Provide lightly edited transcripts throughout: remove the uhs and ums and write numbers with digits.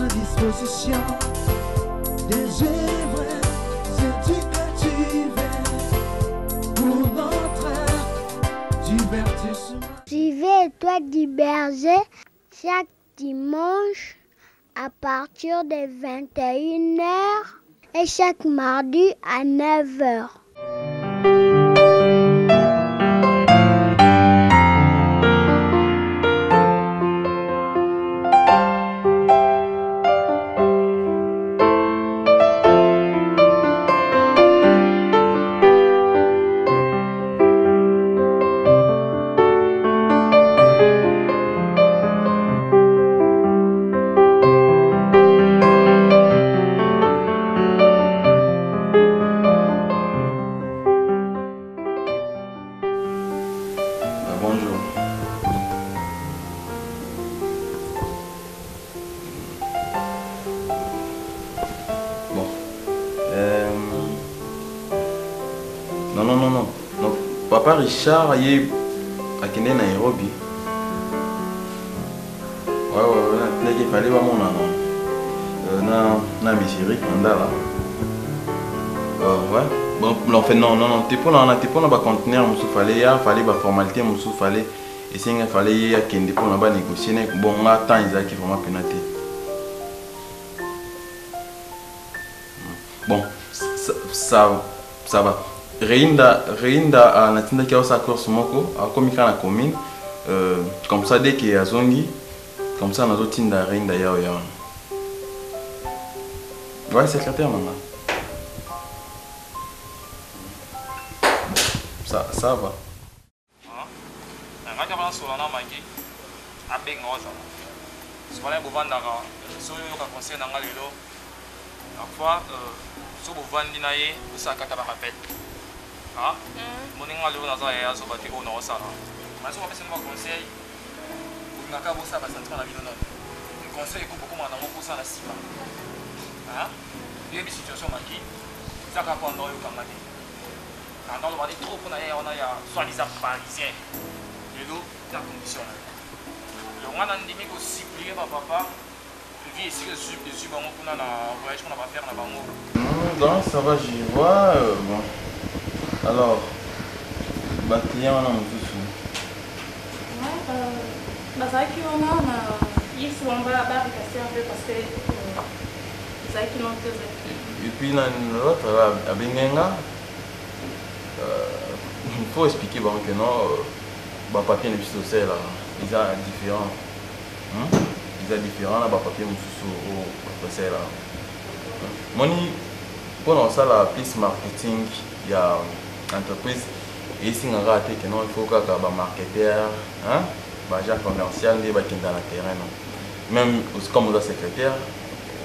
à disposition des œuvres éducatives pour notre divertissement. Suivez Étoile du Berger chaque dimanche à partir de 21h et chaque mardi à 9h. Bonjour. Bon. Non. Papa Richard, il est à Nairobi. Ouais, il fallait vraiment na Misiri, Mandala. Ouais. Bon, en fait, non, t'es pas dans conteneur, il fallait la formalité, il fallait négocier. Bon, on attend, ils qui vraiment pénalité. Bon, ça va. Reinda na tinda kia osa course moko akomika na commune comme ça dès qu'il y a zongi comme ça nazo tinda Reinda yao yao. Ouais, secrétaire maman. Ça va. Nga kabana solana maki abeng oza. Sola bovandaka soyo yoka conseil nanga lelo. Parfois so bovandi na ye osakata ba rappel. Ah, moninga lelo naza ya so bati ona osala. Mais so ba pesa ba conseil. Ngaka bosa ba sentiment na bino non. Conseil ko beaucoup na moko sala sima. Ah, il y a des situations maki. Ça ka pendant yo kamati. Quand on va dire trop pour aller, on a soi-disant parisien. Et nous, dans la condition. Le roi n'a dit que si vous voulez, papa, le vie ici, le sub, on a un voyage qu'on va faire là-bas. Non, ça va, j'y vois. Bon. Alors, client, on a un peu sous. Ouais, c'est vrai qu'on a. Ils sont en bas à casser un peu parce que. C'est vrai qu'ils l'ont deux. Et puis, l'autre, à Bengenga. Il faut expliquer bon, que non, papier n'est plus social, ils sont différents. Ils sont différents, là, papier n'est plus là. Moni, pour ça, la plus marketing, il y a entreprise, et si on a raté que non, il faut qu'il y ait un marketeur, un agent commercial, qui est dans le terrain. Même comme on est secrétaire,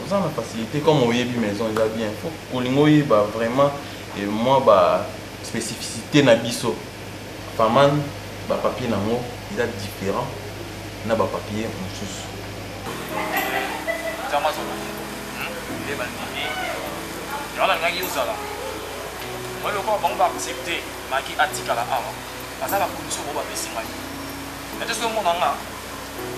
on a la facilité, comme on y est maison, il y a bien. Il faut qu'on y vraiment, et moi, spécificité na biso faman ba papier nango il est différent na ba papier mususu Chama zo le bandini yala ngaki usala moi le ko bango accepter maki atikala awa azala condition bo ba pesinga mais tout ce que mon nanga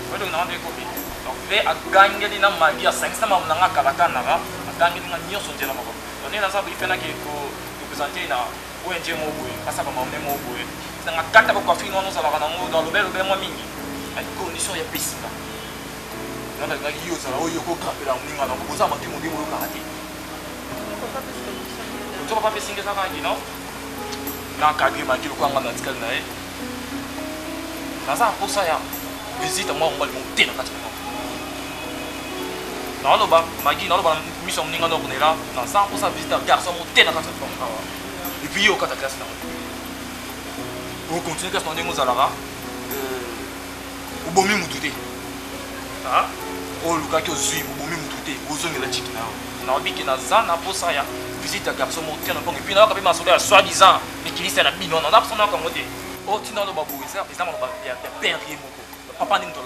moi le nanga de copie donc ve agangeli na magi ya 500 mam nanga kalaka nanga agangeli na nyoso njela mako on est dans ça brief na ki ko présenter na ONG Moboué, parce que maman est Moboué. C'est un carte pour coiffer nous allons dans le bel moi mingi. Avec condition ya pissima. Non mais ngaki yo ça là yo ko craper la ninga na ko ça mati mo dimo karaté. Tu vas pas faire singe ça kangi non? Na kagi maki ko anga na tikal na e. Na ça pour ça ya. Visite moi on va monter na kati. Non lo ba magi non lo ba mission ninga no kunela. Na ça pour ça visite garçon monter na kati. Et puis au cas de classe là. On continue classe dans nos alara. Au bomi mututé. Ah, au luka qui ozui au bomi mututé, ozongi la chikina. Na obiki na zana pour ça ya. Visite à garçon monter na pont et puis na ka be masola soi-disant mais qui liste na bino na na sona ka moté. O tina lo babu ça, ça mo ba ya perdre moko. Papa ning to.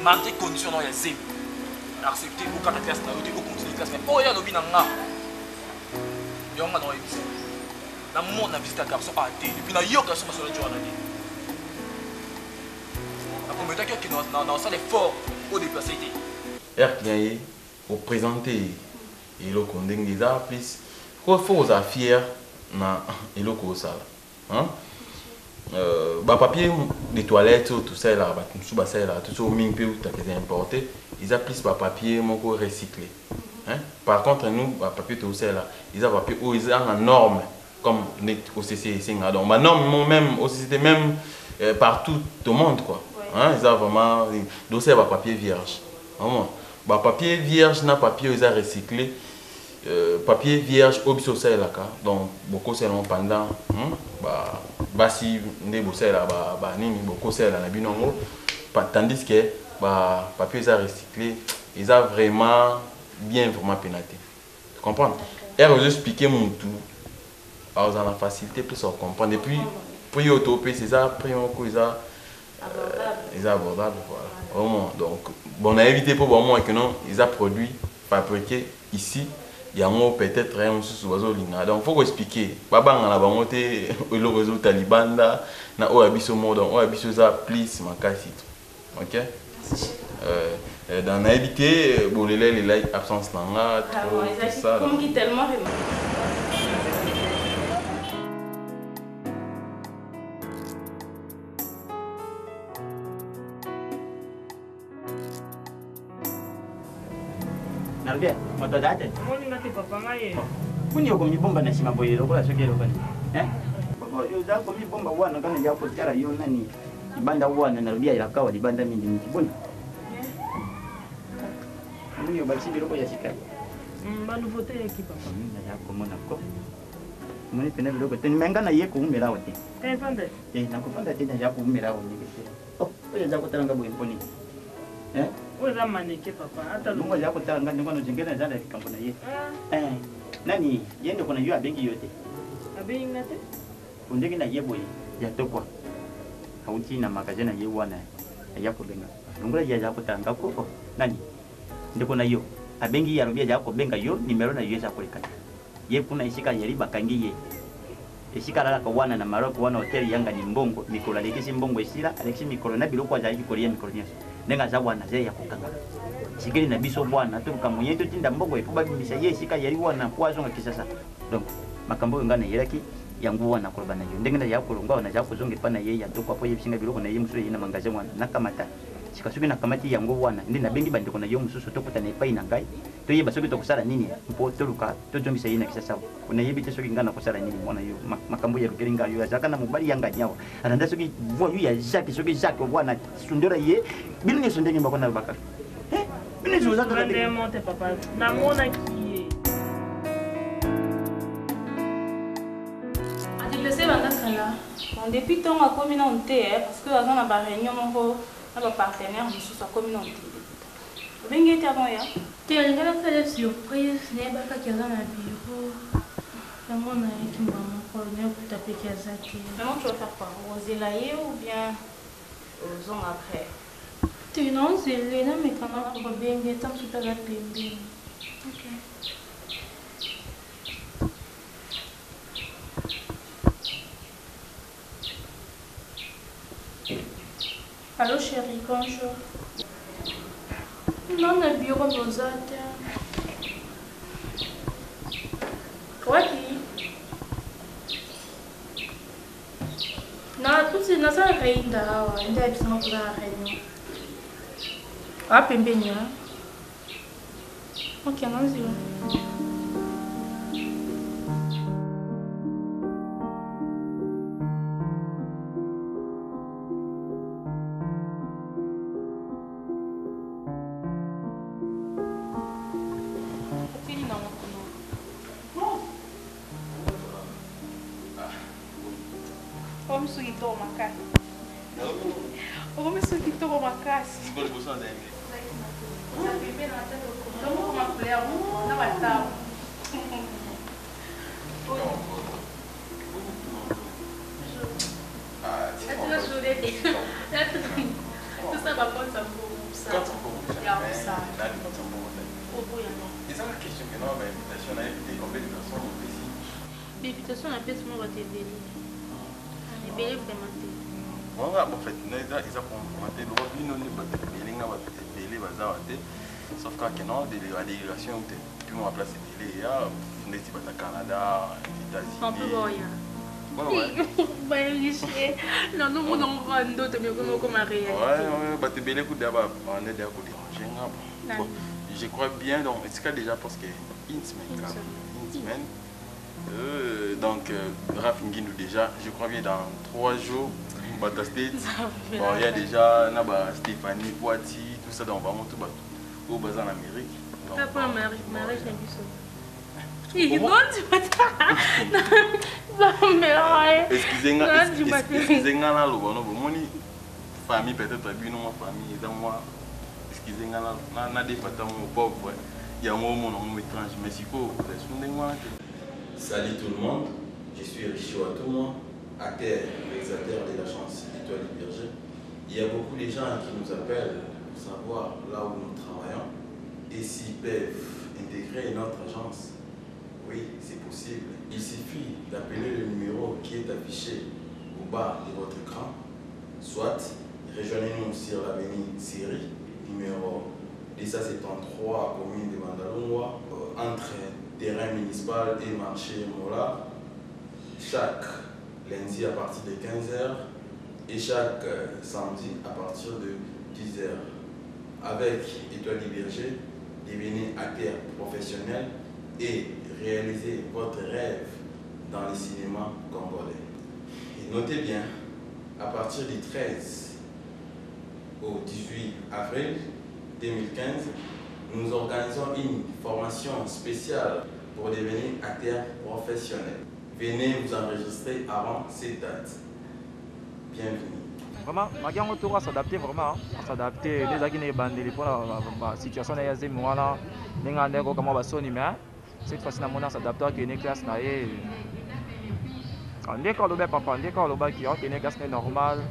Manque condition no ya zé. Accepter au cas de classe là, au continue classe mais oh ya lobi na nga. On a visité. La monde a visité un garçon à thé. Et puis, il y a un garçon sur le jour à l'année. La première fois qu'il y a un salle fort au déplacé. client au présenter et le conding des arts plus quoi faut aux affaires na et le quoi ça hein bah papier des toilettes tout ça là bah tout ça là tout ça au ming peu t'as qu'à importer ils a plus bah papier mon quoi recyclé hein par contre nous bah papier tout ça là ils a papier où ils ont en norme comme au CCC donc ma norme même au CCC même partout au monde quoi hein ils ont vraiment dossier bah papier vierge vraiment bah papier vierge na papier ils a recyclé papier vierge au biso là donc beaucoup c'est long pendant bah si ndé bossé là bah nini beaucoup c'est là na binongo tandis que bah papier ils a recyclé ils a vraiment vraiment pénaté tu comprends et je expliquer mon tout alors dans la facilité plus on comprendre et puis pour y autoper c'est ça prix on coup ils a abordable voilà vraiment donc bon on a évité pour bon moins que non ils a produit fabriqué ici il y a un peut-être un sous oiseau linga donc faut expliquer baba ngala bangote le réseau taliban là na o abiso mode o abiso za please makasi OK dans a évité bon les like absence là trop ça comme qui tellement Nalbia, moto date. Moni ngati papa ngaye. Kuni yoko mibomba na shima boyero kwa sokero bani. Baba yoza ko mibomba wana kana ya potara yo nani. Ibanda wana Nalbia ila kawa ibanda mindi mkibuni. Muni yo basi biro ya shika. Ba nouveauté yaki papa. Na ya ko mona ko. Muni pena biro ko teni mengana ye ko umela wote. Fande. Na ko fanda tena ya ko umela wote. Oh, oya za ko taranga bo imponi. Oza maneke papa hata lungo ya kutanga ngono jingine zana kampuni ye nani yende kuna yu abengi yote abengi ngate undege na yebo ya tokwa hauti na magazina ye wana ya kubenga lungo ya kutanga ko nani ndiko na yo abengi ya rubia ya kubenga yo nimero na yesa kulikana ye kuna ishika yari bakangi ye ishika lala kwa wana na maroko wana hotel yanga ni mbongo mikola lekisi mbongo isira alexi mikola na biloko za ikolia mikola nyeso nenga za wana ze ya kukanga shikeli na biso bwana to kamunyeto tinda mbongo efuba bimisa ye shika yari wana kwazo nga kisasa donc makambo ngana yeraki yangu wana ko bana yo ndengena ya kulunga wana za kuzonge pana ye ya to kwa poye bishinga biloko na ye musure ina mangaje mwana nakamata shikasuki na kamati yangu wana ndi na bengi bandiko na yo mususu to kutana epai na ngai to ye basoki to kusala nini mpo to luka to zombisa ina kisasa una ye bite soki ngana kusala nini mwana yo makambo ya rukelinga yo azaka na mubali yanga nyawa ananda soki vo yu ya jaki soki jaki wana sundora ye bilini sundenge mbakona baka bilini zuza to ndé monte papa na mona ki a déplacé banda kala on depuis tant a commis non parce que dans la réunion mon nos partenaires nous sommes communauté. Vous venez avant ya? Tu as fait des surprises, n'est pas qu'il y a dans la bureau. Comment on a qui m'a colonel pour taper Kazaki. Maintenant tu vas faire quoi? Aux élaillés ou bien aux hommes après? Tu non, c'est les noms mais quand on va bien bien tant tout à la pimbi. Ok. Allô chérie, bonjour. Non, le bureau nous attend. Quoi qui? Non, tout c'est dans sa réunion là, on est absent pour la réunion. Ah, pembenya. Ok, non, c'est l'invitation à pièce, moi, va t'aider. On est belé vraiment. Voilà, en fait, nous avons commenté le revenu, nous avons belé, nous avons belé, Sauf que non, la délégation, puis on a placé des délais, on est au Canada, États-Unis. Un peu boya. Ouais. Non, nous, on a un autre, mais comme un réel. Ouais, bah, t'es belle, écoute, d'abord, on est d'accord, bon, je crois bien, donc, est-ce que déjà parce que donc, Raph Nguindou déjà, je crois bien dans 3 jours, Bata State, bon, il y a déjà Stéphanie Poiti, tout ça, donc vraiment tout au bazar en Amérique. Pas pour un mariage, c'est du saut. Il bon, tu vas excusez-moi, mon famille peut-être ma famille dans moi. Excusez-moi, na des fatams pauvres. Il y a un moment où étrange, mais si faut, salut tout le monde, je suis Richard Atouma, acteur, réalisateur de la chance Étoile du Berger. Il y a beaucoup de gens qui nous appellent pour savoir là où nous travaillons et s'ils peuvent intégrer notre agence. Oui, c'est possible. Il suffit d'appeler le numéro qui est affiché au bas de votre écran, soit rejoignez-nous sur l'avenue Syrie, numéro 273, commune de Mandalongwa, entre terrain municipal et marché Mola, chaque lundi à partir de 15h et chaque samedi à partir de 10h. Avec Étoile du Berger, devenez acteur professionnel et réalisez votre rêve dans le cinéma congolais. Et notez bien, à partir du 13 au 18 avril 2015, nous organisons une formation spéciale pour devenir acteur professionnel. Venez vous enregistrer avant cette date. Bienvenue. Vraiment, ma tour à s'adapter vraiment, à s'adapter. Les agnes bandés pour la situation de Yazé Mouana, n'engagez pas comment va sonner, mais cette fois-ci, on a s'adapté à une classe naïe. On est quand le papa, on est quand le bas qui a une classe normale.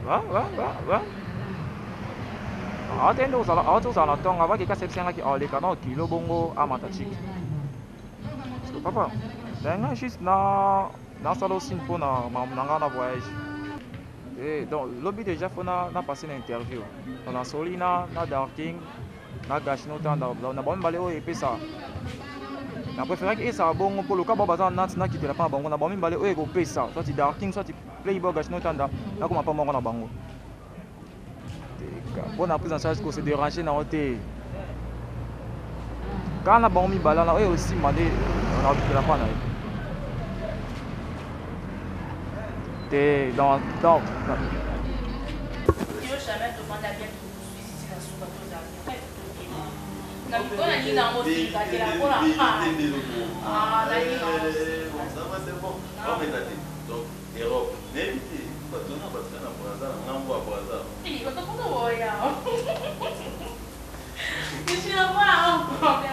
Ouais. Attendez, on a temps avant que quelqu'un qui a les canaux qui le bongo à Matachik. Parce que papa, c'est juste na salon aussi pour na voyage. Et donc, l'objet déjà faut na passer l'interview. On a Solina, na Darking, na Gashno, na bon baléo et puis ça. Na préféré que ça bon pour le cas bazar na qui te la pas bango na bon baléo et go paye ça. Soit tu Darking, soit tu Playboy Gashno tanda, na comme pas mon na bango. Pour la prise en charge, c'est déranger dans l'hôtel. Quand on a bon mi balana, on aussi demandé, on a vu la panne. T'es dans. Tu veux jamais demander à bien que vous suivez ici la soupe à tous les amis. On a dit dans mon fil, la pour la femme. Ah, là, il ça va, c'est bon. On met la tête. Donc, Europe, n'évitez. On voit par hasard. Il va te prendre au voyage. Je suis là encore.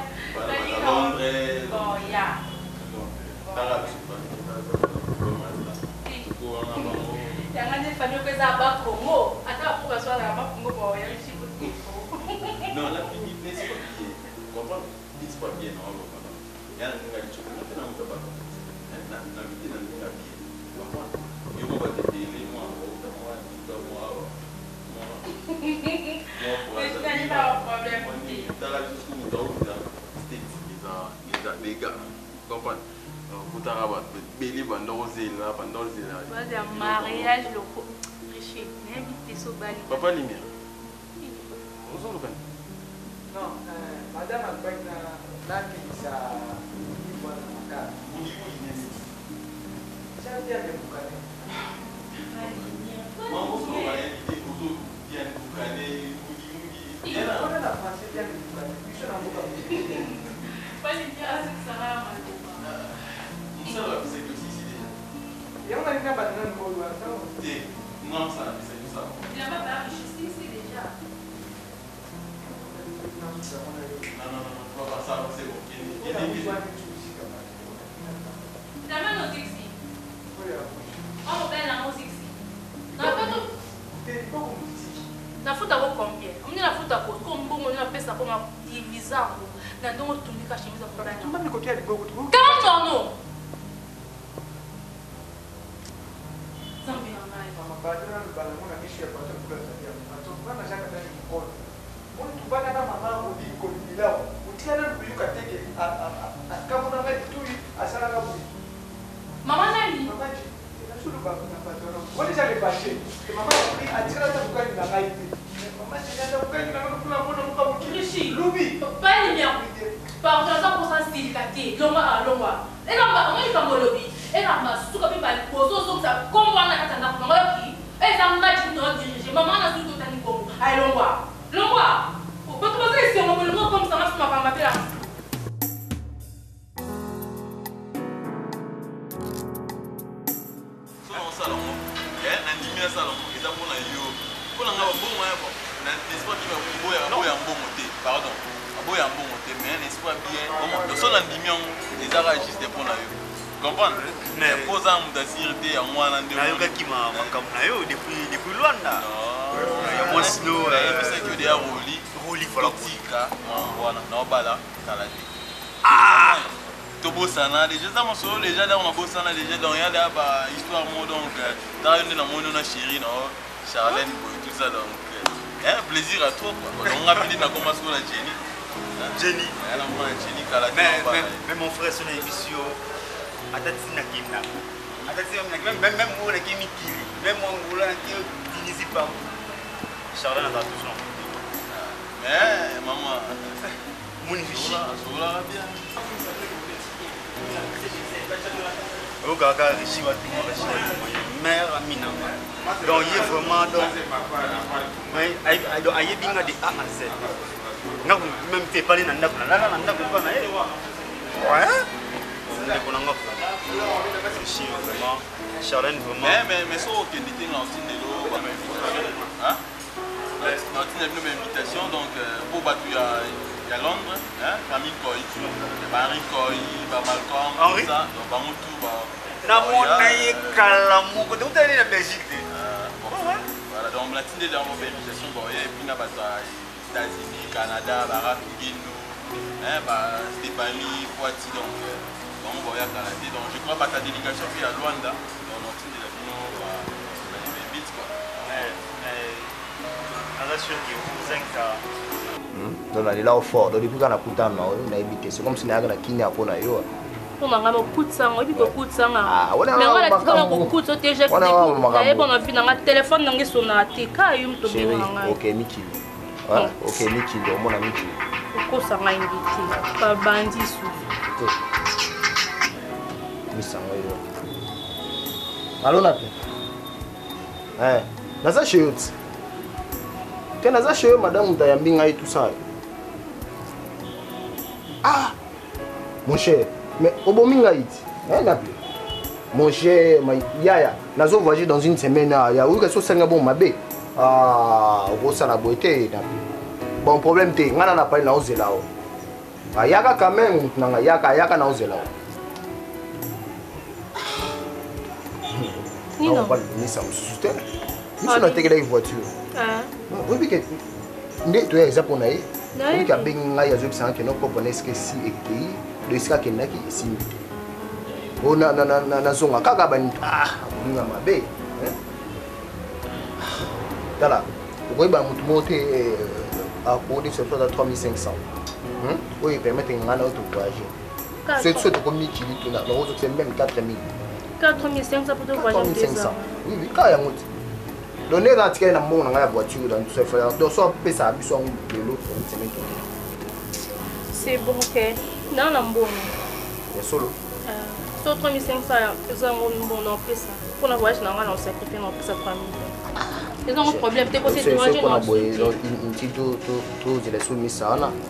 Jangan famille que ça va Congo. Attends pour ça là va Congo pour y aller chez vous. Non, la fille n'est pas bien. Comprends? C'est pas bien non. Il y a un gars qui choque, mais non, ça va. Na vie na bien. Comprends? Il va te payer moi. C'est pas un problème. Dans la jusqu'au bout des gars. Comprends? Koutarabat, Béli Bandorozela, Bandorozela. C'est un mariage local. Riche, n'invite sur Bali. Papa Lumière. Bonjour, Logan. Non, madame Albaina, là, qui ça. Ça vient de Bukane. Maman, on va inviter Koto, bien Bukane, Il y a la française bien Bukane. Je suis en Bukane. Pas les dire à ce que ça va. Ça va, c'est que si déjà. Il y a un gars qui a un bon non, ça va, c'est tout ça. Il n'a pas d'arrichissé ici déjà. Non, pas ça, c'est bon. Il y a des Tu amènes nos ici. On m'appelle la musique ici. Non, pas tout. La faute à vous combien? On est la faute à cause. Comme bon, on a fait ça comme un divisant. Nous avons tout mis caché mis à problème. Tu m'as mis côté à l'époque. Comment non? Maman, mona biso ya bato kula tabia bato bana jaka tani mkono on tubana na mama odi ko bilao utikana kuyuka teke kama na ngai tu asala ka bui Mama nani? mama ji na sulu ba na bato no wali jale bache mama ni atira ta bukani na ngai mama ji na bukani na kula mona muka mukirishi lubi Pas les miens. Pardon, ça pour ça style quartier. Longa. Et là, on est comme lobby. Et là, ma souka bi ba poso ça comme on a katana ko ngoki. Et ça m'a dit de diriger. Maman na souka tani ko. Ay longa. Pour commencer ici on va le comme ça marche ma m'appeler là. Salon, na salon, eza pona yo. Pona ngaba bongo ya bon. Na l'espoir qui va boya mbongo te. Pardon. Aboya mbongo te mais un espoir bien. Comment so na ndimion ezara juste pona yo. Comprendre? Mais posa muda sirte ya mwana ndio. Na yo kakima makambo na yo depuis Luanda. Ya moi slow c'est que des roli politika mwana na bala kala te. Ah Tobosana déjà dans mon solo déjà là on a bossana déjà dans il y a là bah histoire moi donc dans une dans mon chérie non Charlène boy tout ça donc un plaisir à toi quoi on a fini dans comment sur la Jenny elle a moi Jenny kala mais mon frère son émission atati na kinda atati même moi na kimi kili même moi ngula na ki finisi pas Charlène a toujours mais maman mon fichi sola bien au gaga richi wa tout mère amina donc il est vraiment donc mais aïe binga de A à Z na même te parler na ndako na ndako pas na ouais c'est qu'on a richi vraiment Charlène vraiment mais so que dit dans Tinelo ba hein dans Tinelo une invitation donc pour battre à Londres, famille Koi, Marie Koi, Malcolm, tout ça, donc Bamutu, tout est en Belgique. Voilà, donc la tine de l'organisation, et puis on a les États-Unis, Canada, Barack Guinou, Stéphanie, Poiti, donc on va y Canada. Donc je crois que ta délégation est à Luanda, donc on tine de la Bino, les bits quoi. On a sûr que vous 5 ans. Donc là au fort, donc depuis qu'on a coûté on a évité. C'est comme si on a Kenya pour na yo. On a un coup de sang, et puis coup de sang. Ah, on a un coup de déjà que on a vu dans le téléphone dans son atika yum to bi nga. OK Miki. Hein? OK Miki, donc mon ami Miki. Ko ça nga invité. Pas bandi sou. Mi sang yo. Allô na pe. Naza chez Quand on a chez madame Mutayambinga et tout ça. Ah, mon cher, mais au Bominga it, mon cher, Yaya, nazo voyagé dans une semaine. Il y a eu quelque chose de bon mabé. Ah, au ça la beauté. Bon problème t'es, on a pas na ozela. Ah, yaka quand même, yaka na ozela. Non, on va le donner ça au souster. Nous sommes dans la voiture. Oui, que tu es exemple on a eu. Oui, que ben là il y a des gens qui n'ont pas connaissent que si et qui de ce qui n'a qui si. On a zonga kaka bani on a mabé. Dala. Pourquoi ba mutu monter à coder sur 3500. Oui, permettre un autre voyage. C'est comme Miki dit là, c'est même 4000. 4500 pour te voyager 2 ans. Oui, quand il y a donc, on a tiré la voiture dans tout ce faire. Donc, ça peut ça de l'autre. C'est bon, ok. Non, non, bon. C'est solo. Sur 3500, ils ont un bon ça. Pour le voyage, on sacrifie ça 3000. Ils ont un problème. Tu es possible de voyager dans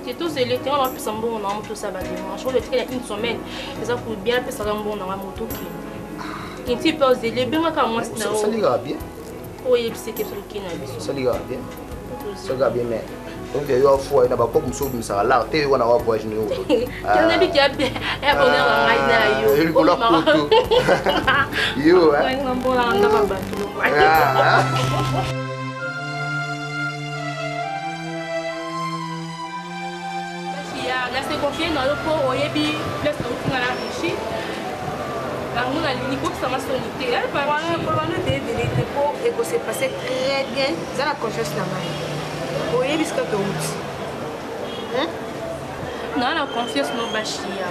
c'est tout c'est l'été, on a plus un bon nom, tout ça. Je crois que c'est une semaine. Ils ont bien plus un bon nom, moto qui. Qui peut oser les bien comme moi. Ça ira bien. Oui, c'est quelque chose qui n'a pas. Ça ira bien. Ça ira bien, mais. Donc, il y a une fois, il n'y a pas comme ça, mais ça a l'air, tu es un voyage. Il y a un qui a bien. Il y a un bonheur. Il y a un bonheur. Yo, hein. Il y a un bonheur. Là, c'est confié dans le pot, au Yebi, là, c'est au final à Richi. Bango na limiko ça m'a sonité. Elle va Colonel de dépôt et que c'est passé très bien. Ça la confiance na mai. Oye bisque to out. Hein? Non, la confiance no bashia.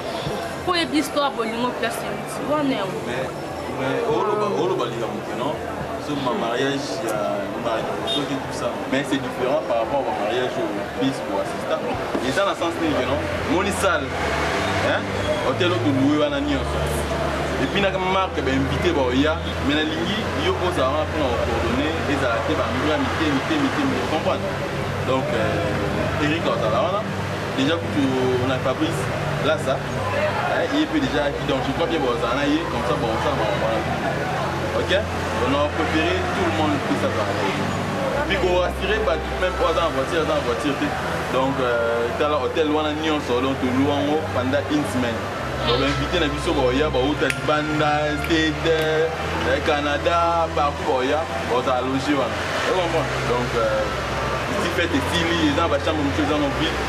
Pour les histoires bolingo place ici. On est où? Mais olo balika mukeno. Ce mariage tout ça. Mais c'est différent par rapport au mariage au fils ou assistant. Et ça dans le sens que non, mon salle. Hein? Hôtel de louer wana nyonso. Et puis na marque ben invité ba ya, mais na lingi yo ko ça va prendre coordonnées et ça te ba mité, comprendre. Donc Eric Ozala déjà on a Fabrice là ça. Il peut déjà donc je crois bien Ozala comme ça bon ça OK? On a préféré tout le monde tout ça pareil. Puis qu'on rassurer pas même pas dans voiture donc dans l'hôtel wana nyonso donc tout louango pendant une semaine. On va inviter les bisous boya, Bauta Banda, State, Canada, partout boya, on va loger. Donc, ici fait des styles, les gens vont changer de choses dans nos villes.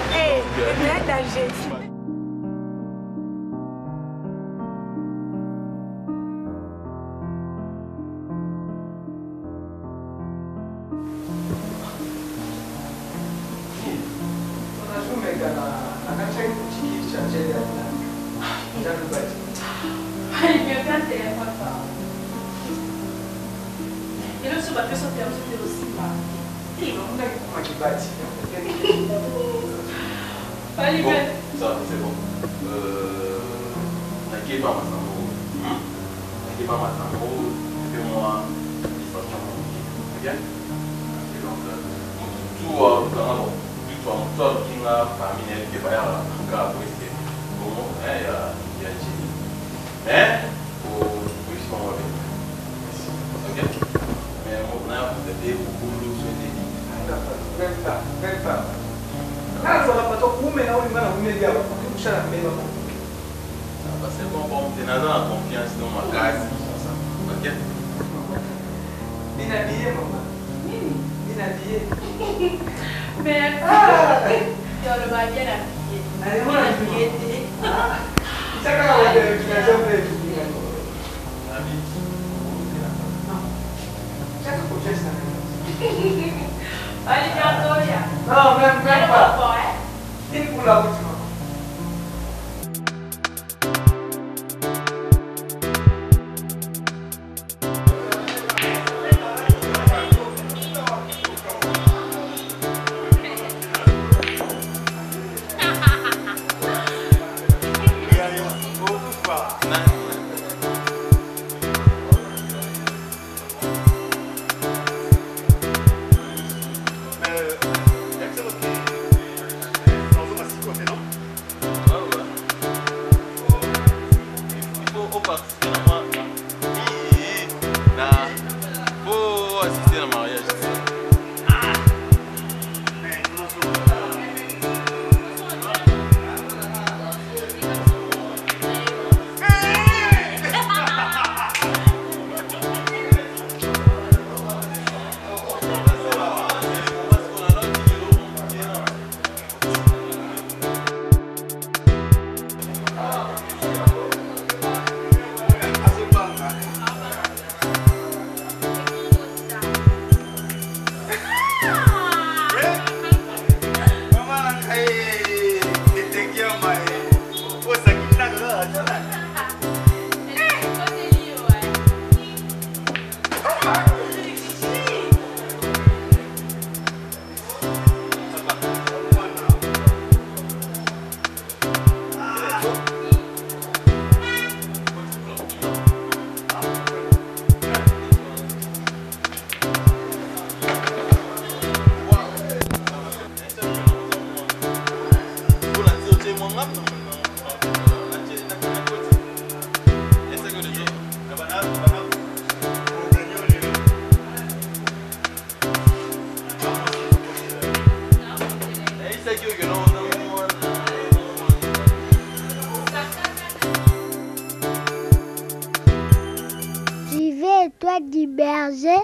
Du berger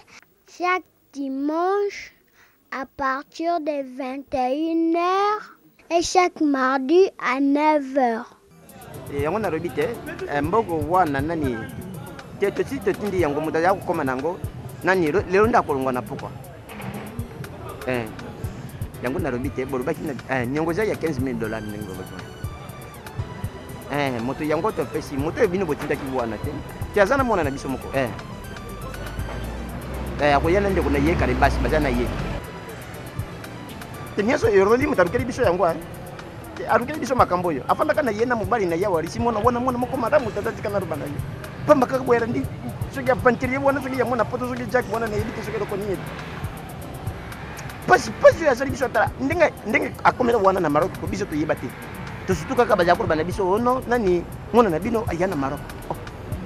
chaque dimanche à partir de 21h et chaque mardi à 9h. yango nalobi te mboko wana nani te tosi totindi yango moto ya kokoma nango nani lelo nda kolongwa na pokwa yango nalobi te bolobaki niongo eza ya $15,000 ndenge bolobaki moto yango topesi moto oyo bino botindaki wana te ti aza na mwana na biso moko akoya na ndeko na ye kare basi baza na ye te nyonso eroli moto alukeli biso yango alukeli biso makambo oyo afandaka na ye na mobali na ye awarisi mwana moko malamu tata tika na loba na ye pamba kaka boyera ndi soki avantiri ye wana soki ya mwana poto soki jack wana na yebi te soki eloko nini pasi oyo asali biso atala ndenge akomela wana na Maroc po biso toyeba te tosutu kaka baza koloba na biso ono nani mwana na bino aya na Maroc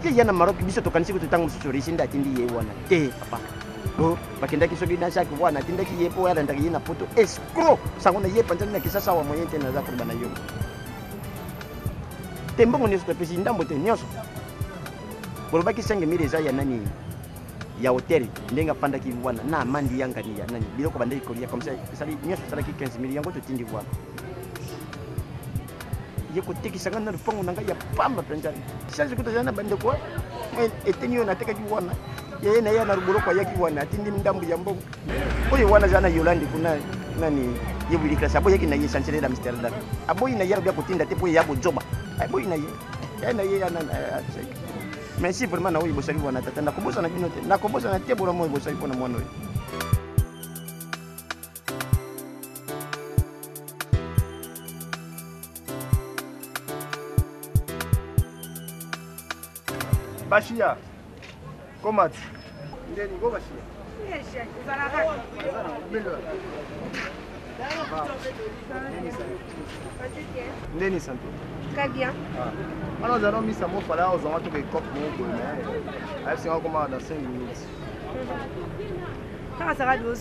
ke ya na Maroc biso tokanisi kutu ntango mosusu resi nde atindi ye wana te papa bakendaki soki na jacques wana atindaki ye mpo alandaki ye na poto escro sango na ye panzani na kisasa wa moyen te naza koloba na yo te mbongo nyonso topesi ndambo te nyonso bolobaki 5,000 eza ya nani ya hotel ndenge afandaki wana na amandi yangani ya nani biloko bandeki kolia comme ça esali nyonso esalaki 15,000 yango totindi wana ye kotekisanga na lupango na ngai ya pamba mpenza change kuta zana bandeko eteni oyo natekaki wana ye na ye na luboloko ayaki wana atindi ndambu ya mbongo oyo wana zana Yolande kuna nani ye bulikasa aboyaki na ye chancelier d'Amsterdam aboyi na ye arabia kotinda te po ye ya bojoba aboyi na ye merci vraiment na oyo bosali wana tata nakobosa na bino te nakobosa na te bola moyo bosali mpona mwana oyo Bashia, comment? Ndeni go Bashia. Ndeni santé. Très bien. Alors nous allons mis ça mon fallait aux alentours des copes mon boy. Allez c'est encore dans 5 minutes. Ça sera de vos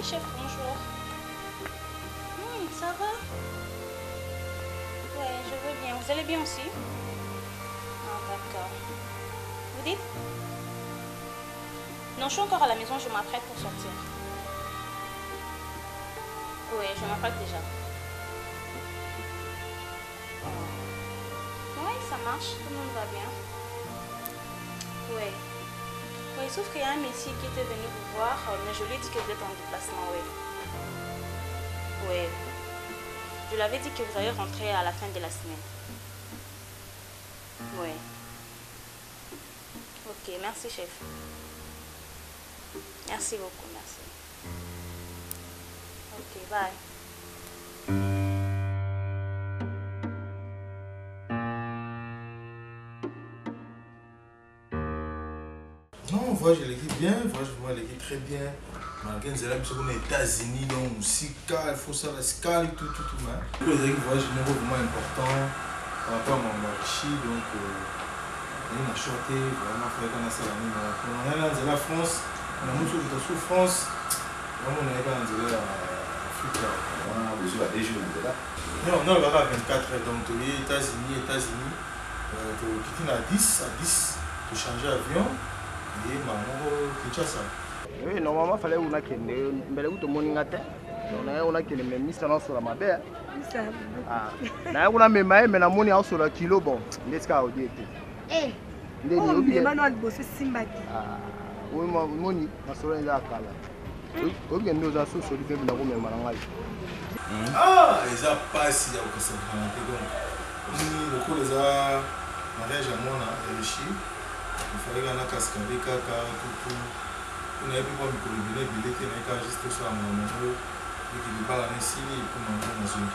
Chef, bonjour. Ça va? Ouais, je veux bien. Vous allez bien aussi? Ah, d'accord. Vous dites? Non, je suis encore à la maison, je m'apprête pour sortir. Oui, je m'apprête déjà. Oui, ça marche, tout le monde va bien. Oui. Oui, sauf qu'il y a un monsieur qui était venu vous voir, mais je lui ai dit que vous êtes en déplacement, oui. Oui. Je lui avais dit que vous allez rentrer à la fin de la semaine. Oui. Ok, merci chef. Merci beaucoup, merci. Ok, bye. Non, voyage l'équipe bien, voyage l'équipe très bien. Malgré que nous sommes aux États-Unis, donc Sika, il faut ça, la Sika, tout. Le voyage est vraiment important par rapport à mon marché, donc on a chanté, vraiment, il faut qu'on a ça on a dans la France, on a beaucoup de souffrance, vraiment on a dans l'Afrique. On a besoin de jours là. Non, on va à 24 heures, donc les États-Unis, tu quittes à 10, tu changes d'avion. Oui, normalement, il fallait qu'on ait mais où tout le monde a on a qu'il me mis ça sur la mabé. Ah, là on a même mais la monnaie sur le kilo bon, n'est-ce pas au dit. Eh, oh, mais maintenant le boss Simbaki. Ah, oui, money, ma soeur est là kala. Oui, bien nous avons sur le fait de la roue mais ah, ils a pas si il y a que ça donc. Le coup les a mariage à moi là, le chi. Il fallait qu'on ait cascade, tout. On avait pu voir le micro-billet, il était juste sur la main. les balles en essayé pour manger dans une.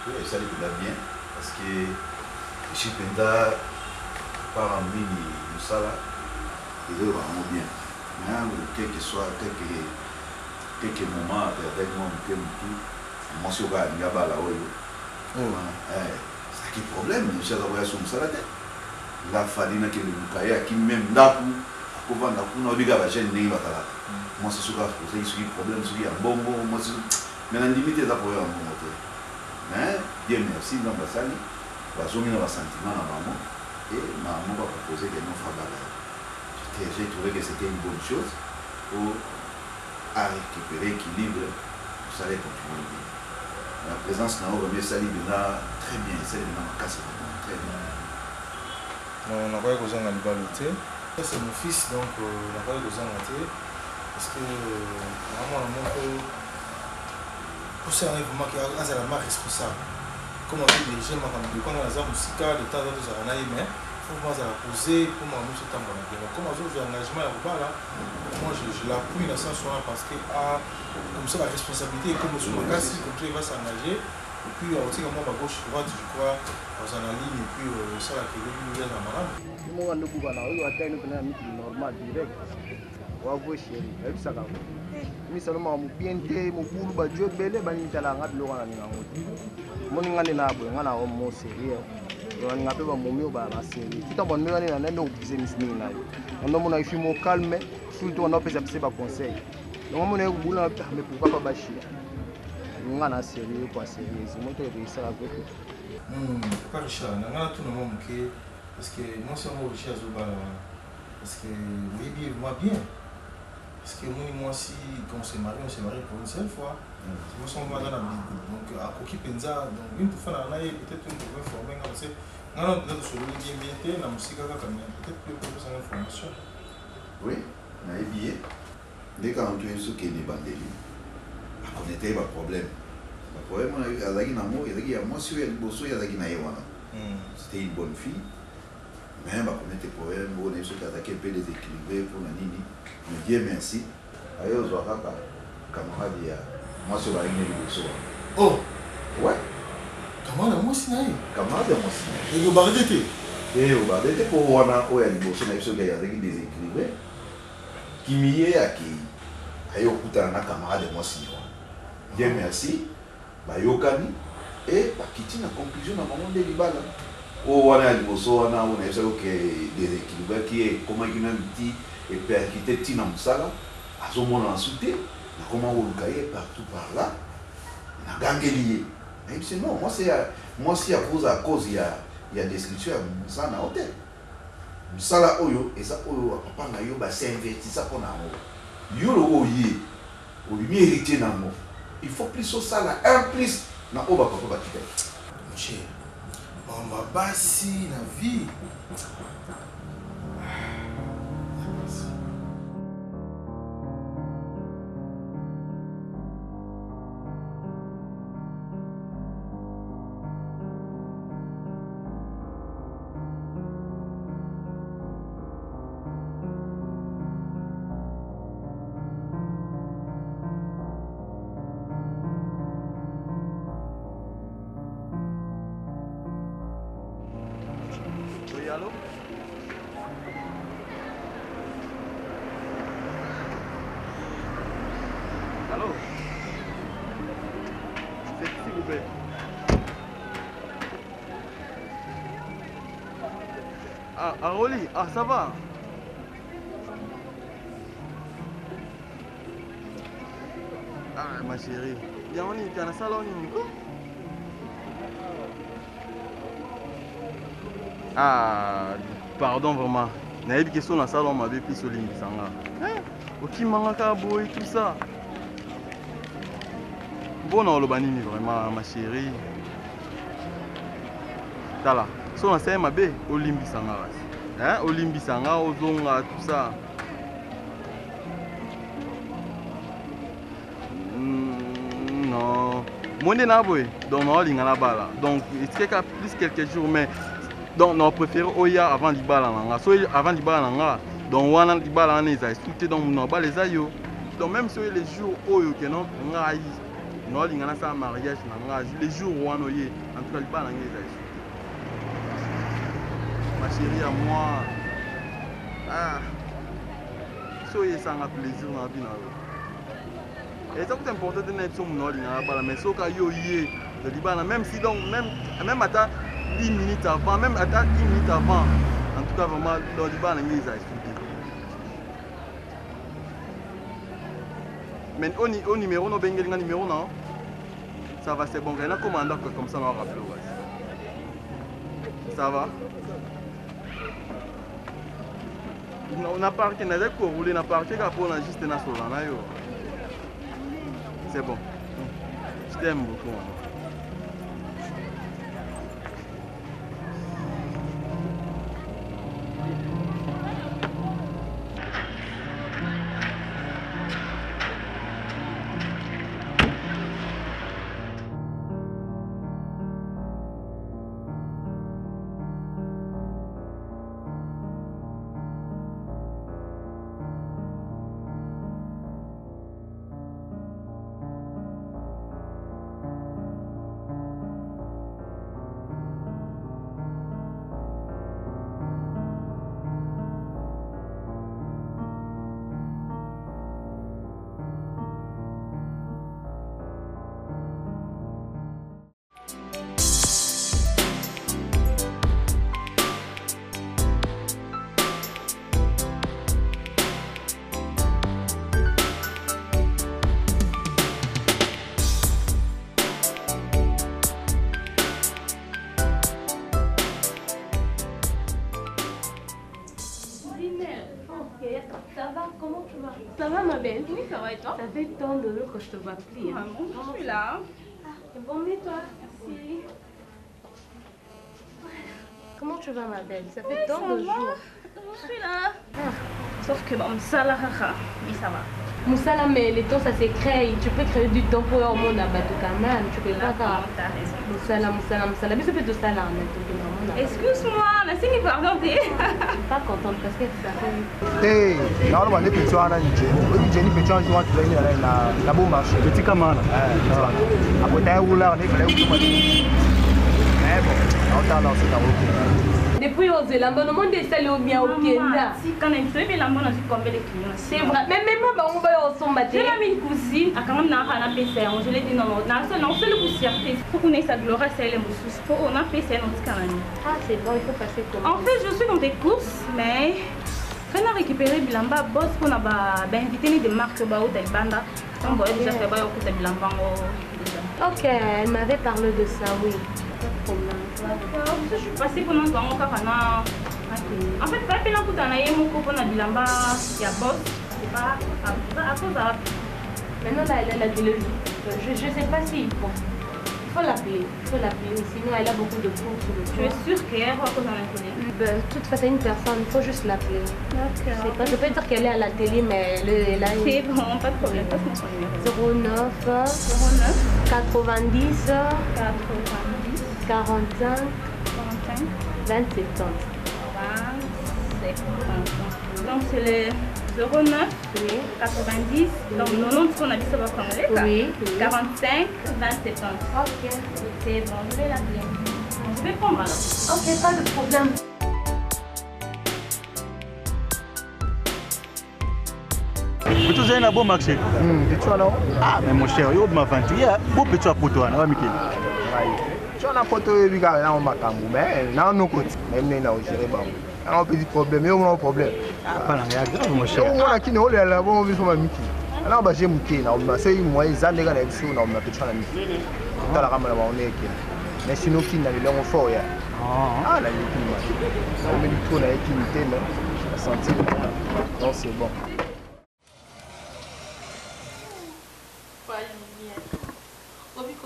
Oui, ça lui va bien parce que chez Penda, par un mini Moussala, il est vraiment bien. Mais quel que soit, quelques moments avec moi, moi, je suis là, il y a là, c'est qui problème, je suis là, sur Moussala. La farine que le Mukaya qui même d'après, à quoi on a vu que la chaîne n'est pas là. Moi, c'est ce que je suis problème, c'est un bon bon, moi, mais la limite est d'appoyer un bon moteur. Mais, Dieu merci, dans la salle, on a un sentiment à maman, et maman va proposer que nous fassions. J'ai trouvé que c'était une bonne chose pour récupérer l'équilibre, pour ça aller continuer bien. La présence n'a pas ça là très bien, c'est ma casse très bien. On a pas besoin de l'ibalité. C'est mon fils, donc on n'a pas besoin de parce que vraiment, pour ça, vraiment, il y a la marque responsable. Comme on dit, les gens, quand on a des musical, de temps en temps, on a aimé. Il faut la poser pour moi, nous, c'est un bon engagement. Comme j'ai un engagement à Rouba, moi, je l'appuie dans ce sens-là parce que, comme ça, la responsabilité est comme sur le cas, comme ça, il va s'engager. Et puis, aussi, comme moi, à gauche, droite, je crois, dans un ligne, et puis, ça, la télé, nous, dans malade. Moi, je suis normal, direct. Wavo chéri, et puis ça va. Mais seulement, bien té, mon boulot, bah, Dieu, belé, bah, il t'a l'angat, l'oran, mon ingane na bo, ngana o mo sérieux. On a peu mon mieux, bah, la série. Tout en bon, nous, on est dans nos business, on a mon avis, mon calme, surtout, on a fait ça, conseil. Donc, mon avis, boulot, mais pourquoi pas bâcher? On a sérieux, pas sérieux. C'est moi qui ai ça avec eux. Pas Richard, on a tout le monde qui parce que moi, c'est moi Richard Zoba. Parce que oui, moi bien. Parce que moi, si quand on s'est marié pour une seule fois. Moi, je suis dans la Bible. Donc, à Koki Penza, donc une fois dans l'année, peut-être une pouvait former. Parce que on a peut-être sur le bien, la musique, peut-être que pour faire une formation. Oui, on a bien. Dès qu'on a ce qui est bandé, on était pas problème. Le problème, il y a des gens qui ont moi, si il y a des gens qui ont c'était une bonne fille. Mais on était problème, on a eu ce qui a attaqué un peu déséquilibré pour la Nini. Mais Dieu merci. Ailleurs, je vois camarade, moi, je suis là, oh! Ouais. Camarade, moi aussi, camarade, moi aussi. Et vous bardez? Et vous bardez pour voir un peu de déséquilibré. Qui m'y est à qui? Ailleurs, écoutez, un camarade, moi aussi. Dieu merci. Bayokani. Et qui tient la conclusion à un moment de l'Ibala. Oh, on a dit, on a déséquilibré qui est comment il a dit et percuté Tina Moussala. À ce moment-là, soutien. Comment on le partout par là, on a gagné lié. Et puis non, moi c'est à cause il y a des solutions à ça na hôtel. Ça là oyo et ça oyo papa na yo ba c'est investi ça pour na mo. Yo lo oye. O lui hérité na mo. Il faut plus ça là un plus na oba papa ba tika. Mon cher. Maman basi na vie. Allô? Allô? S'il vous plaît. Ah, Aroli, ah ça va? Ah ma chérie, bien on est dans la salle. Ah, pardon vraiment. N'a pas question dans la salle, on m'avait pris sur l'Imbisanga. Ok, mangaka boy, tout ça. Bon, on l'a banni vraiment, ma chérie. Tala, sur la scène, ma bé, au Limbisanga. Hein, au Limbisanga, au Zonga, tout ça. Non. Moi, je suis donc on est là-bas. Donc, il y a plus quelques jours, mais. Donc, on préfère Oya avant l'Ibala. Avant l'Ibala, donc on a l'Ibala, on a les donc on a les aïeux. Donc, même sur les jours où on a Non, il y a un mariage, les jours où on est, en tout cas, il pas dans les ma chérie à moi, soyez sans plaisir dans la vie. Et ça c'est important de n'être pas là, mais ce qu'il y a, même si donc, même à 10 minutes avant, même à 10 minutes avant, en tout cas, vraiment, le Liban a mis à expliquer. Mais au numéro, numéro, non? Ça va, c'est bon. Il y a un commandant comme ça, on va rappeler. Ça va? On a parqué, on a des cours, on a parqué, on a juste un assaut. C'est bon. Je t'aime beaucoup. Ça va, comment tu vas? Ça va ma belle? Oui, ça va et toi? Ça fait tant de jours que je te vois plus. Ah bon, je suis là. Bon, mais toi? Merci. Comment tu vas ma belle? Ça fait tant de jours. Je suis là. Sauf que bon, ça là, oui, ça va. Moussala, mais le temps ça se crée. Tu peux créer du temps pour mon abattu quand même. Tu peux pas faire. T'as raison. Moussala. Mais ça fait tout ça là. Excuse-moi, mais c'est qui pardon. Je suis pas contente parce que ça fait. Hey, là on va aller petit soir là, Jenny petit soir, tu vas te venir là bon marché. Petit camarade. Après t'as un rouleur, on est fallait où. Mais bon, on t'a lancé dans le. Depuis on s'est l'emballé, on est salé au bien au Kenya. Si quand même tu es l'emballé, on a combien de clients. C'est vrai, mais même on va au son matin. J'ai mis une cousine, à quand même n'a pas PC, je l'ai dit non, non, c'est le poussièreté. Faut qu'on ait sa gloire, c'est les mousses. Faut on a PC notre canal. Ah c'est bon, il faut passer comme. En fait, je suis dans des courses, mais quand on a récupéré Bilamba, boss qu'on a invité des marques au Talibanda. On voit déjà faire au côté Bilamba. Ok, elle m'avait parlé de ça, oui. Je suis passée pendant un temps, en fait, pas peine pour t'en aller, mon copain a Bilamba, il y a boss, c'est pas à cause de. Maintenant, là, elle a dit je sais pas s'il faut. Il faut l'appeler, sinon elle a beaucoup de cours. Tu es sûre qu'elle va cause d'un De toute façon, une personne, il faut juste l'appeler. D'accord. Je peux dire qu'elle est à la télé, mais elle a. C'est bon, pas de problème, passe mon numéro. 09 90 45 20 70. Donc c'est le 09 90, donc 90 qu'on a dit ça va comme oui. 45 20 70. Ok. C'est bon, je vais l'appeler. Je vais prendre alors. Ok, pas de problème. Tu as un bon marché. Ah, mais mon cher, il m'a vendu. Il y a beaucoup de choses pour toi. Tu as un photo de Bigard là, on m'a camou, mais là, on a côté. Même là, on gère pas. On a un petit problème, il y a un problème. Pas grave, mon cher. On a qui ne roule là, on va faire Miki. Alors, bah, j'ai Miki, on a fait moi, ils ont des gars là-dessus, on a fait ça. Dans la rame là, on est qui. Mais sinon, qui n'a pas fort. Ah, là, il on met du tour avec qui mais la santé. Non, c'est bon.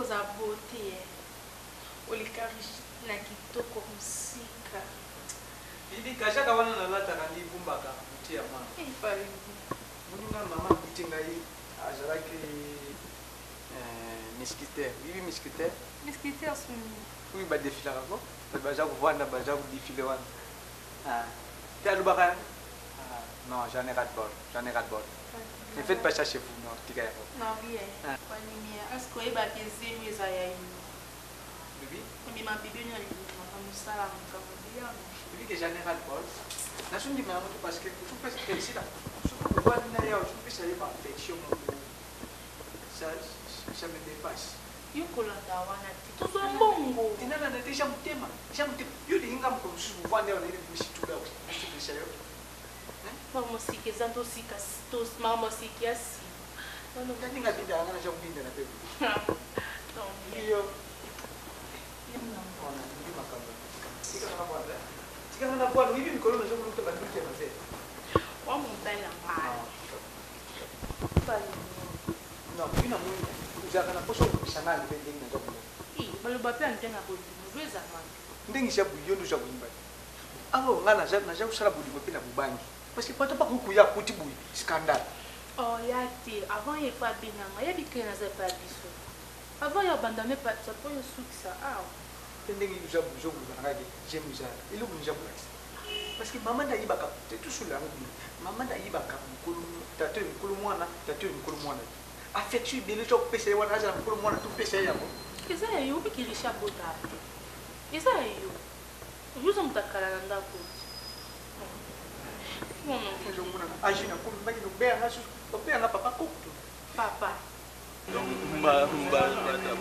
Za beauté olikarishi na kitoko musika bibi kasha kawana na lata kandi bumbaka mutia mama pari muninga mama kutinga yi ajaraki miskiter bibi miskiter sumi oui ba défiler ko ba ja ko vanda ba ja ko défiler wan ta lubaka non j'en ai ras de bol Ne faites pas ça chez vous, non, Tika. Non, bien. Pas lumière. Est-ce que vous avez des amis à y Bébé? Mais ma bébé, il y a comme ça, là, comme bien. Bébé, que j'en ai ras le bol. Je suis dit, parce que je peux pas ici là. Je peux pas aller par affection. Ça me dépasse. Yokolanda wana tuzo mbongo tinana na tisha mutema yule inga mkomshu vande ona ile mshituda usipisha yo mama musiki zanto sika tos mama musiki asi nono ngani ngabida ngana cha kubinda na pepe non hiyo nimna mbona ndi makamba tika na bwana hivi mikono na shughuli kutoka nje mzee wa mutana mbaya bali no ina mwingi uzaka na posho kushangana bending na zokulo baloba pe antenga bolimo lweza mama ndingisha buyondo sha kuimba alo ngana na sha kusala bulimo pe na bubangi parce que pata pa kuya kuti buyi scandale oh yati avant il faut binanga ya bikena za pa biso avant ya abandonner pa ça pour sukisa ah ndingi uza buzo ngake jemuza ile bunja bulasi parce que mama ndayibaka tout sur la route mama ndayibaka mukulu tato mukulu mwana affection ibele to pesa wana aza mukulu mwana tu pesa yako eza yo bikirisha bota eza yo yuzo mutakala ndako mama njo mwana ajina kumba kino bea nasu opea na papa kokto papa donc mba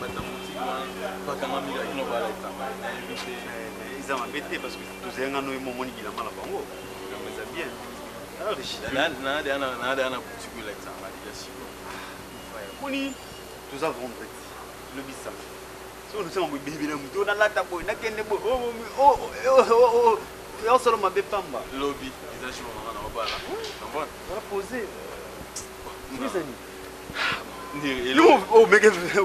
bata mutima bakanga mila ino bala tama na invité ils ont embêté parce que tous les gens nous momoni bila mala bango ça bien alors nada ana boutique la tama ya siko Kuni, tous avons vendredi. Le bisa. Si on nous sommes bébés, on a la table, on a qu'un beau. Oh, on se l'a fait pamba. Lobby, ils achètent mon maman en bas là. On va poser. Nous, oh,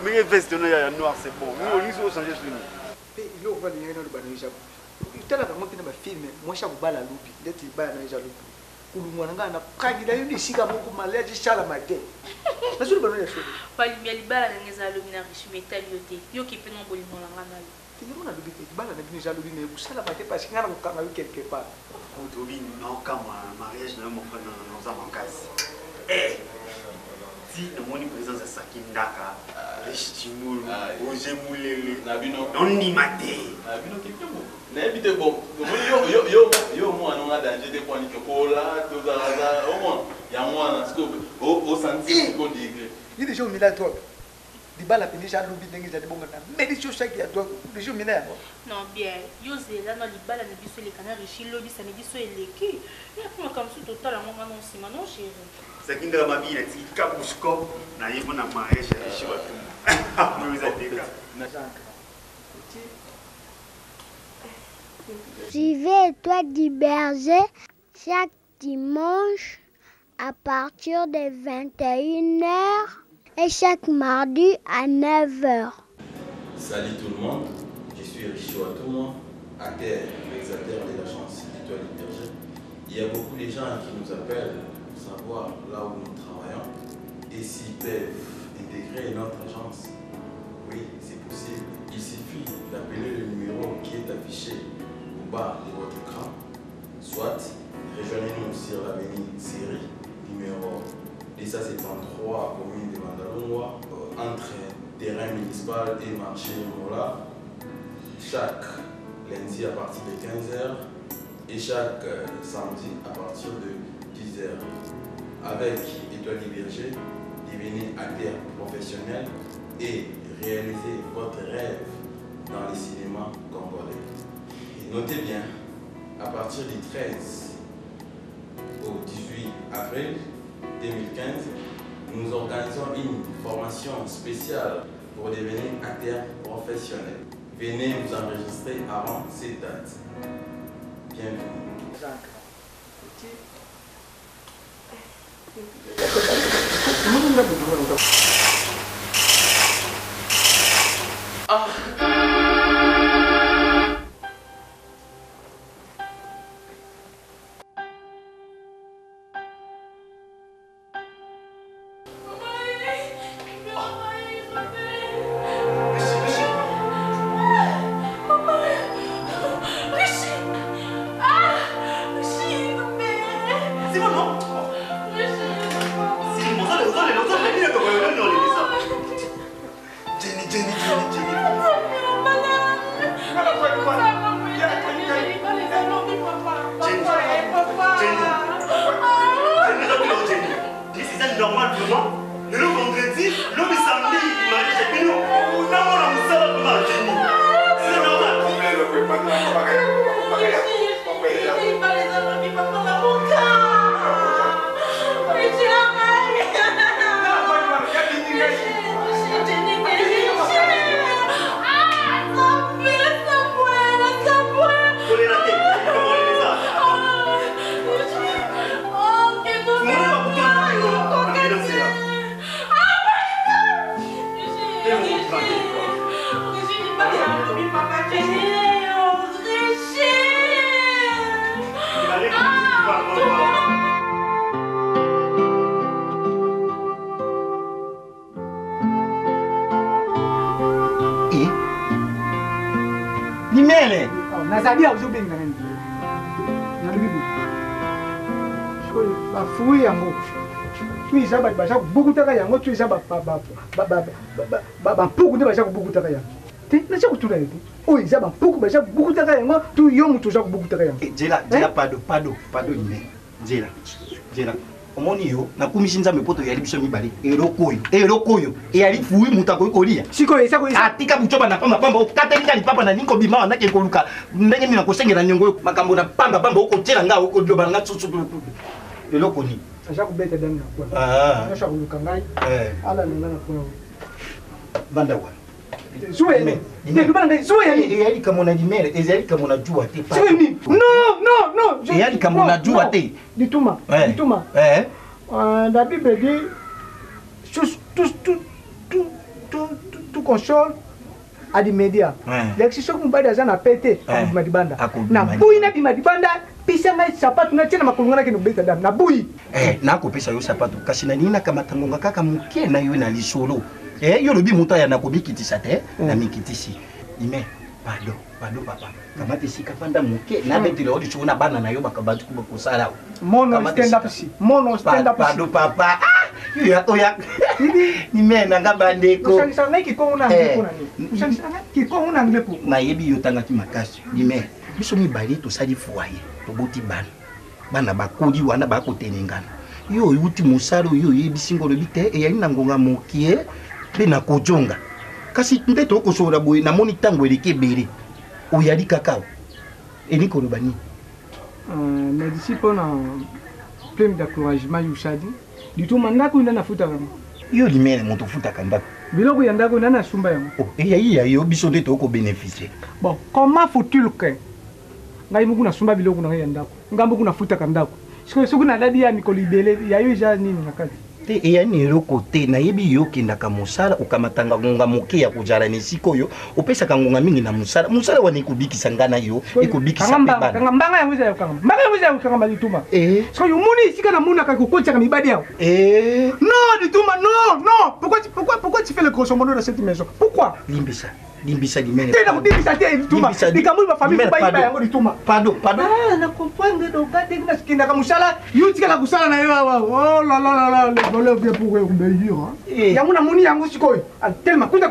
mais veste noir, c'est bon. Nous, on est au Saint Jésus. Il va venir dans le banage. Il t'a la maman qui n'a pas filmé. Moi, je suis au bal à l'oubi. D'être bas dans les jalous. Kulumwana na kagida yindi shika moko malaji chala mate nazuri bano ya shoko bali libala na ngeza lobi na riche metal yote yo kipe no boli mona ngana yo tinyo na lobi bala na bini jalobi na busala mate parce que ngana mukanga yo quelque part on tobi non kama mariage na mo fana na za mankasi si na moni présence ya sakindaka riche timulu oje mulele na bino non ni mate na bino kipemo na ebite bon yo mwana nga danger de point que kola to za au moins ya mwana scope au senti ko degré ni déjà au milieu drogue di bala pini ja lobi ndenge ja de bonga na médication chaque ya drogue déjà au milieu non bien yo zela na libala na biso le canard riche lobi ça me dit so eleki ya kuma comme ça total à moi non sima non chérie sakinda mabila ti kabusko na yebo na mariage riche watu nous a déga na janka Suivez Étoile du Berger chaque dimanche à partir de 21h et chaque mardi à 9h. Salut tout le monde, je suis Richou Atouma, acteur, réalisateur de l'agence Étoile du Berger. Il y a beaucoup de gens qui nous appellent pour savoir là où nous travaillons et s'ils peuvent intégrer notre agence. Oui, c'est possible. Il suffit d'appeler le numéro qui est affiché bas de votre écran, soit rejoignez-nous sur l'avenue Série, numéro 273, commune de Mandalongwa, entre terrain municipal et marché Mola, chaque lundi à partir de 15h et chaque samedi à partir de 10h. Avec Étoile du Berger, devenez acteur professionnel et réalisez votre rêve dans les cinémas congolais. Notez bien, à partir du 13 au 18 avril 2015, nous organisons une formation spéciale pour devenir acteur professionnel. Venez vous enregistrer avant cette date. Bienvenue. Normalement, le vendredi, l'homme samedi, il m'a dit chez nous. On a mon ça va Jenny. C'est normal. Nimele. Nazabia uzobenga nani? Nalibibu. Shoi bafui yango. Tuiza ba basha kubukutaka yango tuiza ba puku nde basha kubukutaka yango. Te na cha kutula yetu. O iza ba puku basha kubukutaka yango tu yomu tuza kubukutaka yango. Jela pado ine. Jela. Omoni yo nakumisi nzambe poto yali biso mibale eloko oyo eyali fui mutako kolia siko esa ko atika buchoba na pamba okatelinga lipapa na ninko bima na ke koluka ndenge mina kosengela nyongo makambo na pamba okotela nga okodoba nga tsutsu eloko ni acha kubeta dani na kwa acha kuluka ngai ala nanga na kwa banda wa suwe ni ndibana suwe ni eyali kamona limere ezali kamona jua te suwe ni no eyali kamona jua te dituma la Bible dit tout console à l'immédiat l'exception que mbadi azana pete madibanda na bui na bimadibanda pisa ngai sapatu na tena makulungana ke nobeta dam na bui na ko pesa yo sapatu kasi na nina kama tangonga kaka muke na yo na lisolo yo lobi muta ya na kobikitisa te na mikitisi ime pardon papa kamati sika panda muke na betile odi chuna bana na yo bakabatu kubosala mono stand up pardon papa oya ni mena ngabandeko usanga kikona usanga kikona ngepo na yebi yo tanga ki makasi ni me biso mi bali to sali foyer to boti bana bakodi wana bakotenengana yo yuti musalo yo yebi singolo bite e yali na ngonga mokie pe na kojonga kasi ndeto kosola boye na moni tango eleke bere oyali kakao eni kolobani mes disciples na plein d'encouragement yushadi ditu mandako ina nafuta kama yo limene moto futa kandako biloko ya ndako nana sumba yango eya biso ndeto ko bénéficier bon comment faut-il que ngai muku na sumba biloko na ya ndako ngambo kuna futa kandako siko na dadi ya mikolo ibele ya yo ja nini nakati te eya ni eloko te nayebi yo kendaka mosala okamatanga ngonga moke ya kojala ni sikoyo opesaka ngonga mingi na mosala wana ekobikisa ngana yo ekobikisa mbanga mbanga yango ya kanga mbanga yango ya kanga malituma so yo moni sika na mona ka kokotaka mibadi yao non dituma non pourquoi tu fais le grosso modo dans cette maison pourquoi limbisa limene tena kudimbisa te dituma dikamuli ba famille ba iba yango dituma pardon na comprendre do gade na skinda ka musala yutika la kusala na yo oh la le voleur bien pour obéir yango na moni yango sikoyo tellement kuta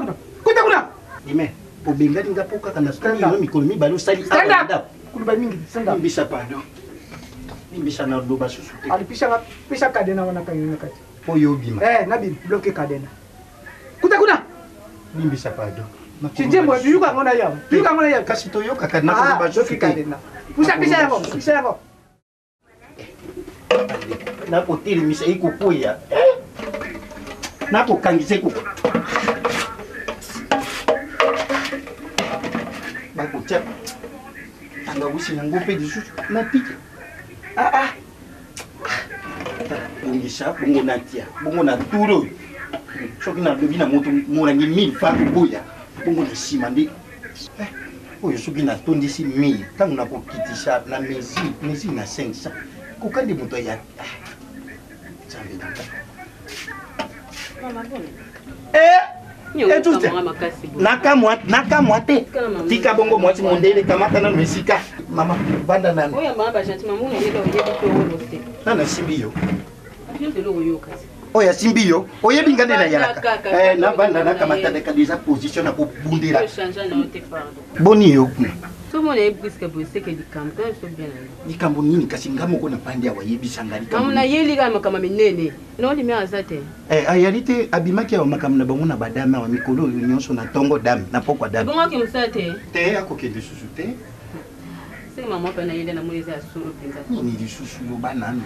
ime obengani ngapoka kana skani yo mikolo mibalo sali anda kuluba mingi sanda limbisa pardon limbisa na loba susu te alipisha pisa kadena wana kanyina kati oyo bima na bim bloquer kadena kuta limbisa pardon Chijembo yuka ngona yao. Kasi to yoka kana ko ba jofi kadena. Pisa yango. Na ko tiri misa iko poya. Na ko kangise ko. Ba ko tap. Anga usi ngope disu na piki. Ngisa bongo natia. Bongo na turo. Soki na lobi na moto morangi 1000 fa boya. Bongo na sima ndi oyo soki na tondisi 1000 tango na kokitisha na mezi na 500 kokande moto ya jambe nakamwa te tika bongo mwasi mondele kamata na mesika mama banda nani oyo mama ba gentil mamu ne lelo yebi to wono te nana simbi yo oya simbi yo oyebi nga nde nayalaka navanda nakamatandaka deja position na kobundela boni yo kuna likambo nini kasi nga moko na pande awa yebisanga ayali te abimaki awa makambo na bango na badame awa mikolo oyo nyonso na ntongo dame na pokwa dame te akokende susu te ni lisusu yo banano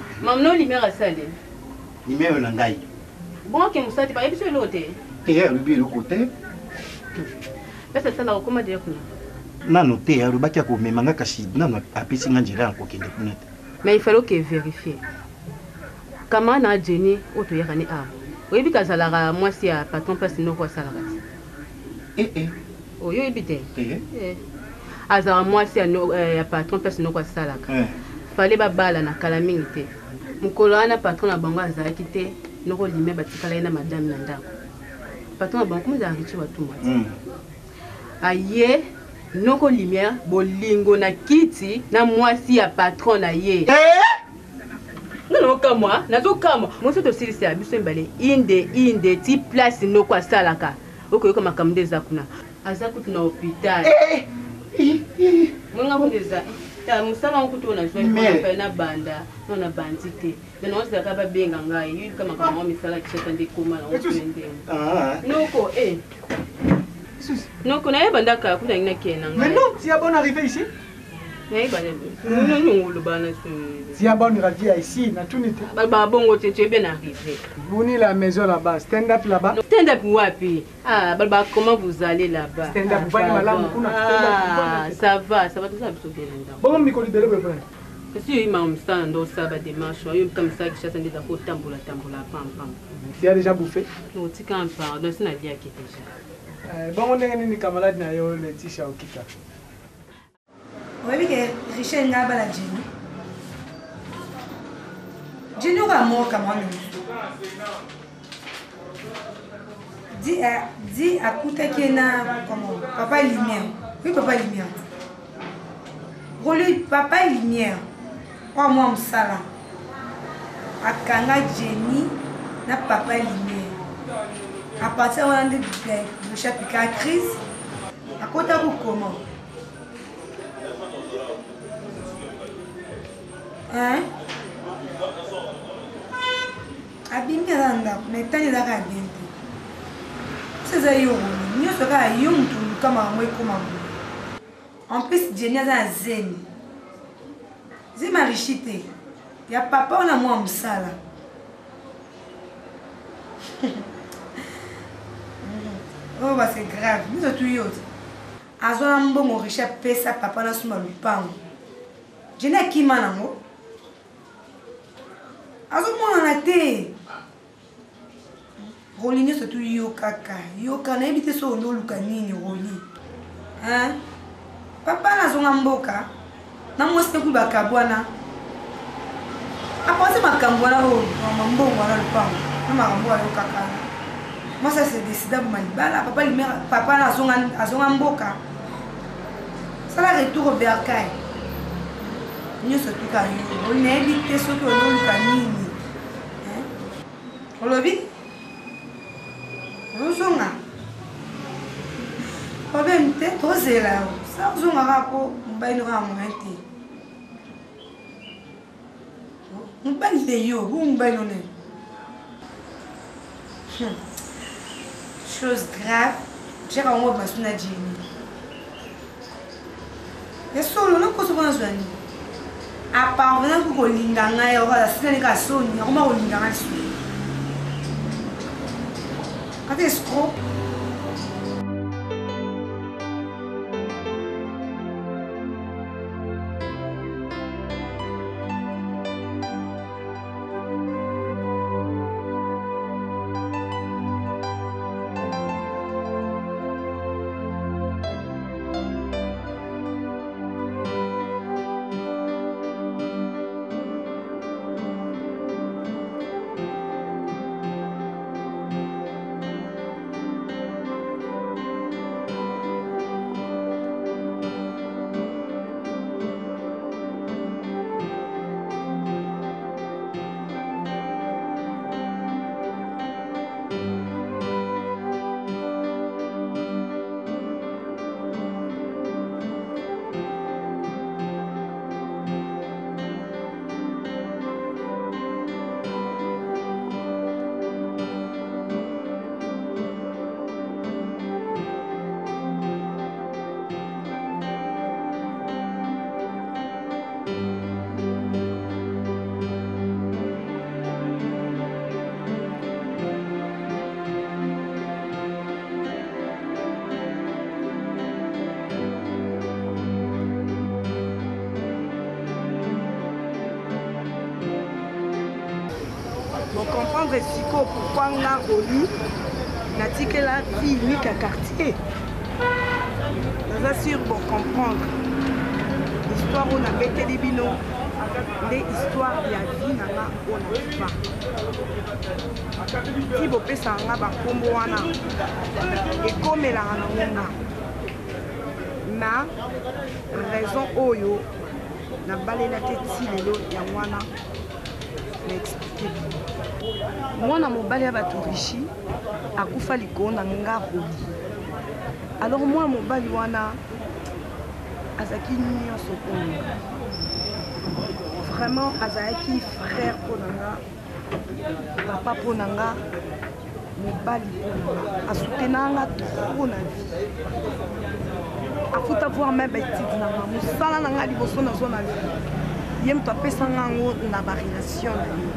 nimero na ngai alobi eloko te nano te alobaki akomemanga kasi nano apesi nga nzela ya kokende kuna te. Mais il fallait que vérifier. Comment on a Jenny ou tu y a gagné à? Oui, parce que la moi si à patron passe nous quoi ça la oh yo ebité. Azara moi si à patron passe nous quoi ça la. Fallait ba bala na calamité. Mukolo ana patron na bango azara kité noko limé batikala na madame na ndako. Patron na bango comme za richi watu moi. Aye noko lumière bolingo na kiti na mwasi ya patron na ye. Non kama nazo kama moso to silisi ya biso mbale inde ti place noko asalaka okoyoka makamde za kuna azakutu na hôpital monga kundeza ta musala nkutu na jwa na banda na bandite na oza ka ba benga ngai yu kama kama misala kisha ndi kuma na okende noko non, on a pas d'accord avec nous. Mais non, tu es bon arrivé ici. Tu es bon arrivé ici, na tout n'était. Bon, tu es bien arrivé. Vous ni la maison là-bas, stand up là-bas. Stand up wapi? Ah, Balba, comment vous allez là-bas? Stand up, vous allez malade, ça va tout ça bien. Bon, Miko libéré le point. Si il m'a stand dans ça démarche, il comme ça qui chasse des affaires tamboula pam. Tu as déjà bouffé? Non, tu quand pardon, c'est Nadia qui était déjà. Bon, on est ni camarade na yo le tisha okika. Oui, que Richard n'a pas la Jenny. Jenny va mort comme moi. Dis à côté qui na comment papa lumière. Oui, papa lumière. Rôle papa lumière. Oh moi msala. Akanga Jenny na papa lumière. À partir de chapitre crise, à côté de comment? Hein? Abimi anda, mais tant de la bien. C'est ça yo, nous sera yo mtu kama moi comme en plus Jenny a zen. Zima richité. Ya papa on a moi msala. Oh, bah c'est grave. Nous sommes tous les autres. Azo na mbongo riche pesa papa na suma lupango. Je n'ai qui manango. Azo mona na te. Roli ne sotu yo kaka. Yo kana ebite so ndo luka nini roli. Hein? Papa na zonga mboka. Na mweste ku bakabwana. Apose makambwana ho, mbongo na lupango. Na makambo yo kaka. Moi ça c'est décidé pour Malibala. Papa na zonga mboka. Ça la retour au bercail. Nous sommes tout à l'heure. On a évité ce que l'on a mis. On l'a vu? On zonga. On va me faire poser là. Ça on zonga rapo. On va nous ramener. On va nous dire yo. On va nous dire. Chose grave, j'ai un mot parce que n'a Jenny. Et solo non quoi se passe là? À part venir pour l'inganga et on va la signer les garçons, on va au l'inganga dessus. Quand est-ce qu'on comprendre siko pourquoi nga Roli natikela fille unique à quartier. Naza sûr pour comprendre histoire on a beteli bino les histoires ya vie nanga on a pas. Ti bo pesa nga ba kombo wana et comme la nga na raison oyo na balela te ti lelo ya mwana na expliquer mwana mobali ya bato richi akufa likolo na nga Roli. Alors mwana mobali wana azaki nyonso mpona vraiment azalaki frère mpona nga papa mpona nga mobali mpona nga asutenanga trop na vie afuta voir même betide nanga mosala nanga liboso nazwa na vie ye moto apesanga yango na barelation na ye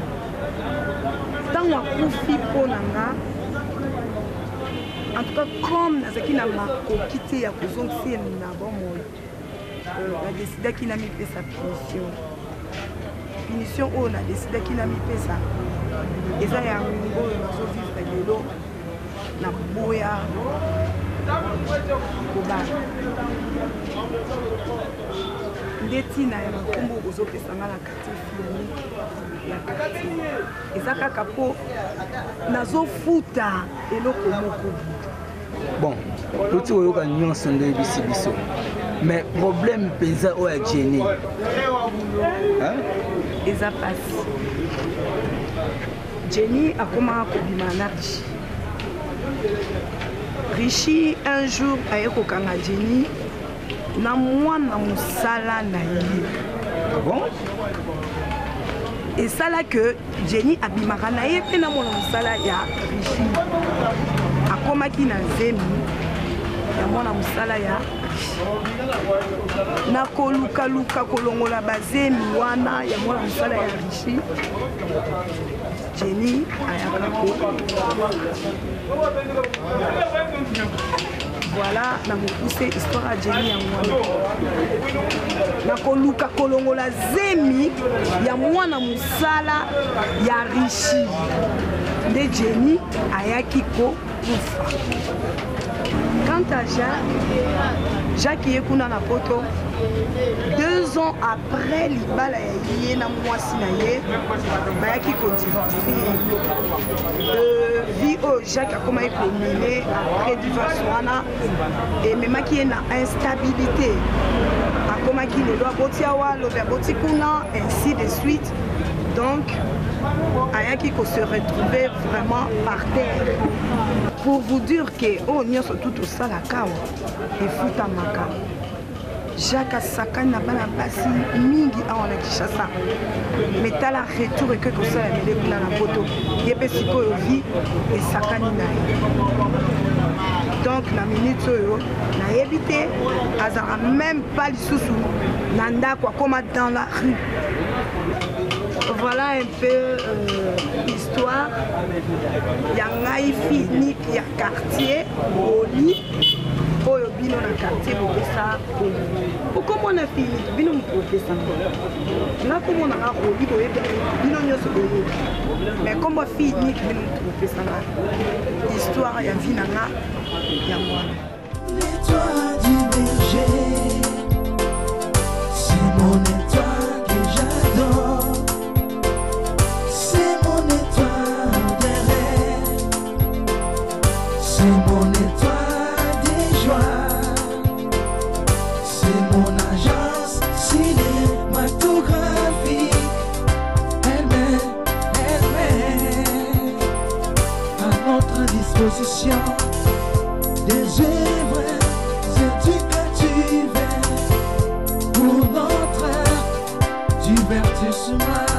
ntango akufi mpona nga en tout cas comme nazalaki na makoki te ya kozongisa ye na bomoi nadesidaki na mipesa punition oyo nadesidaki na mipesa eza yango oyo nazovivre lelo na boya kobala nde ntina ya makombo ozopesanga na quartier filonique ya quartier eza kaka mpo nazofuta eloko moko. Bon, touti oyoka nyonso nde ebisi biso mais problème mpenza oyo ya Jenny eza pasi Jenny akomaka kobima na Richi un jour aye kokanga Jenny na mwana mosala na ye. Bon? esala que Jenny abimaka na ye mpe na mwana mosala ya Richi akomaki na zemi ya mwana mosala ya na koluka kolongola bazemi wana ya mwana mosala ya Richi. Jenny ayaka ko voilà na mokuse histoire ya Jenny ya mwana na koluka kolongola zemi ya mwana mosala ya Richi nde Jenny ayaki ko kufa. Quant à Jacques ye kuna na poto 2 ans après libala ya ye na mwasi na ye bayaki ko divorcer vie oyo Jacques akomaki komene après divorce wana ememaki ye na instabilité akomaki lelo aboti awa lobi aboti kuna ainsi de suite. Donc ayaki ko se retrouver vraiment par terre. Pour vous dire que oh nyonso tout au salaka efutamaka. Jacques asakani na bana basi mingi awa na Kinshasa mais tala retour et que kosala mele kuna na poto yepe sikoyo vi esakani na ye. Donc na minute oyo nayebi te azala même pas lisusu na ndako akoma dans la rue. Voilà un peu l'histoire. Il y a un fille qui a quartier, Roli, oyo bino na quartier bopesa comment on a fini bino mopesa na comment on a Roli boyebi bino nyonso boyebi mais comme fille unique bino mopesa na histoire ya vie nanga ya mwana. L'étoile du berger, c'est mon étoile que j'adore. C'est mon étoile des rêves, c'est mon étoile des joies, c'est mon agence cinématographique. Elle met à notre disposition des œuvres éducatives pour notre divertissement.